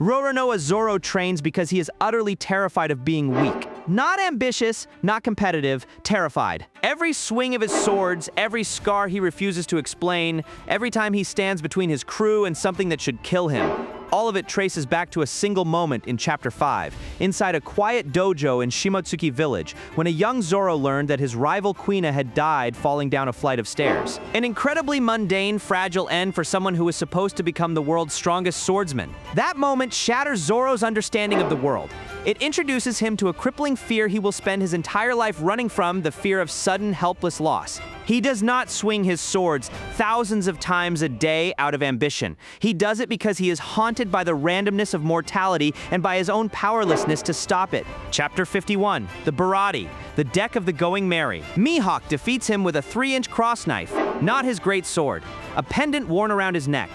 Roronoa Zoro trains because he is utterly terrified of being weak. Not ambitious, not competitive, terrified. Every swing of his swords, every scar he refuses to explain, every time he stands between his crew and something that should kill him. All of it traces back to a single moment in Chapter 5, inside a quiet dojo in Shimotsuki Village, when a young Zoro learned that his rival Kuina had died falling down a flight of stairs. An incredibly mundane, fragile end for someone who was supposed to become the world's strongest swordsman. That moment shatters Zoro's understanding of the world. It introduces him to a crippling fear he will spend his entire life running from, the fear of sudden, helpless loss. He does not swing his swords thousands of times a day out of ambition. He does it because he is haunted by the randomness of mortality and by his own powerlessness to stop it. Chapter 51, The Bharati, the deck of the Going Merry. Mihawk defeats him with a 3-inch cross knife, not his great sword, a pendant worn around his neck.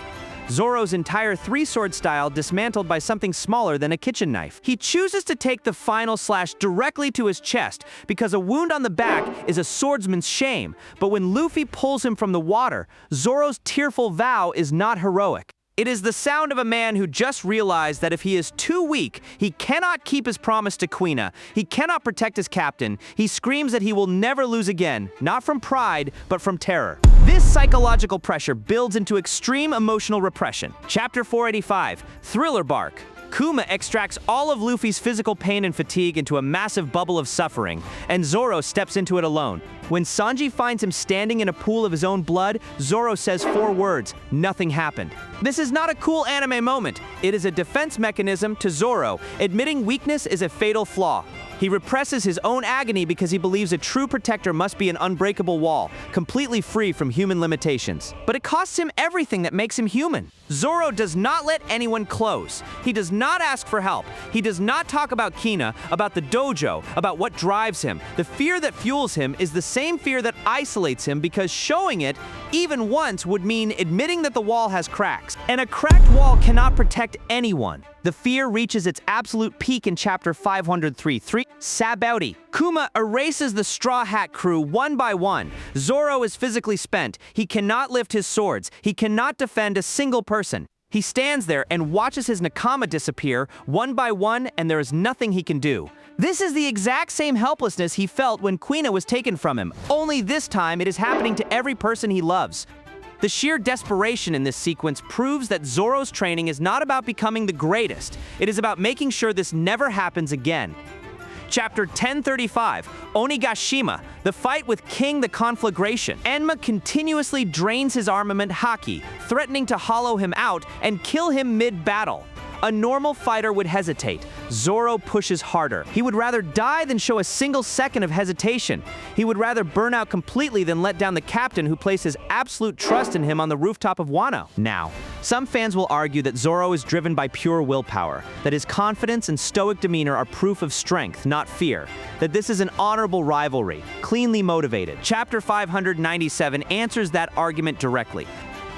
Zoro's entire 3-sword style dismantled by something smaller than a kitchen knife. He chooses to take the final slash directly to his chest because a wound on the back is a swordsman's shame. But when Luffy pulls him from the water, Zoro's tearful vow is not heroic. It is the sound of a man who just realized that if he is too weak, he cannot keep his promise to Kuina. He cannot protect his captain. He screams that he will never lose again, not from pride, but from terror. This psychological pressure builds into extreme emotional repression. Chapter 485, Thriller Bark. Kuma extracts all of Luffy's physical pain and fatigue into a massive bubble of suffering, and Zoro steps into it alone. When Sanji finds him standing in a pool of his own blood, Zoro says 4 words, "Nothing happened." This is not a cool anime moment. It is a defense mechanism to Zoro. Admitting weakness is a fatal flaw. He represses his own agony because he believes a true protector must be an unbreakable wall, completely free from human limitations. But it costs him everything that makes him human. Zoro does not let anyone close. He does not ask for help. He does not talk about Kuina, about the dojo, about what drives him. The fear that fuels him is the same fear that isolates him because showing it, even once, would mean admitting that the wall has cracks. And a cracked wall cannot protect anyone. The fear reaches its absolute peak in Chapter 503. Sabouti. Kuma erases the Straw Hat crew one by one. Zoro is physically spent. He cannot lift his swords. He cannot defend a single person. He stands there and watches his Nakama disappear one by one, and there is nothing he can do. This is the exact same helplessness he felt when Kuina was taken from him. Only this time it is happening to every person he loves. The sheer desperation in this sequence proves that Zoro's training is not about becoming the greatest. It is about making sure this never happens again. Chapter 1035, Onigashima, the fight with King the Conflagration. Enma continuously drains his armament Haki, threatening to hollow him out and kill him mid-battle. A normal fighter would hesitate. Zoro pushes harder. He would rather die than show a single second of hesitation. He would rather burn out completely than let down the captain who placed his absolute trust in him on the rooftop of Wano. Now, some fans will argue that Zoro is driven by pure willpower, that his confidence and stoic demeanor are proof of strength, not fear, that this is an honorable rivalry, cleanly motivated. Chapter 597 answers that argument directly.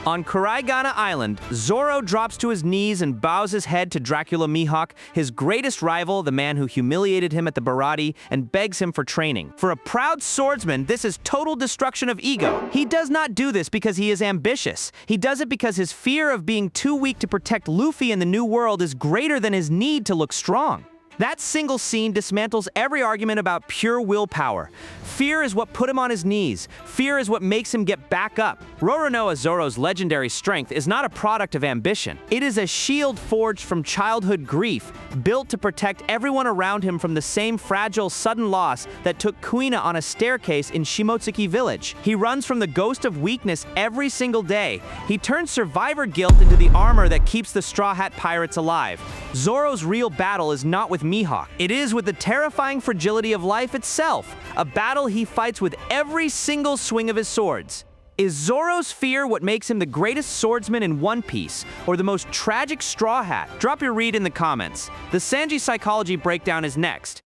On Kuraigana Island, Zoro drops to his knees and bows his head to Dracula Mihawk, his greatest rival, the man who humiliated him at the Bharati, and begs him for training. For a proud swordsman, this is total destruction of ego. He does not do this because he is ambitious. He does it because his fear of being too weak to protect Luffy in the New World is greater than his need to look strong. That single scene dismantles every argument about pure willpower. Fear is what put him on his knees. Fear is what makes him get back up. Roronoa Zoro's legendary strength is not a product of ambition. It is a shield forged from childhood grief, built to protect everyone around him from the same fragile, sudden loss that took Kuina on a staircase in Shimotsuki Village. He runs from the ghost of weakness every single day. He turns survivor guilt into the armor that keeps the Straw Hat Pirates alive. Zoro's real battle is not with Mihawk. It is with the terrifying fragility of life itself, a battle he fights with every single swing of his swords. Is Zoro's fear what makes him the greatest swordsman in One Piece, or the most tragic Straw Hat? Drop your read in the comments. The Sanji psychology breakdown is next.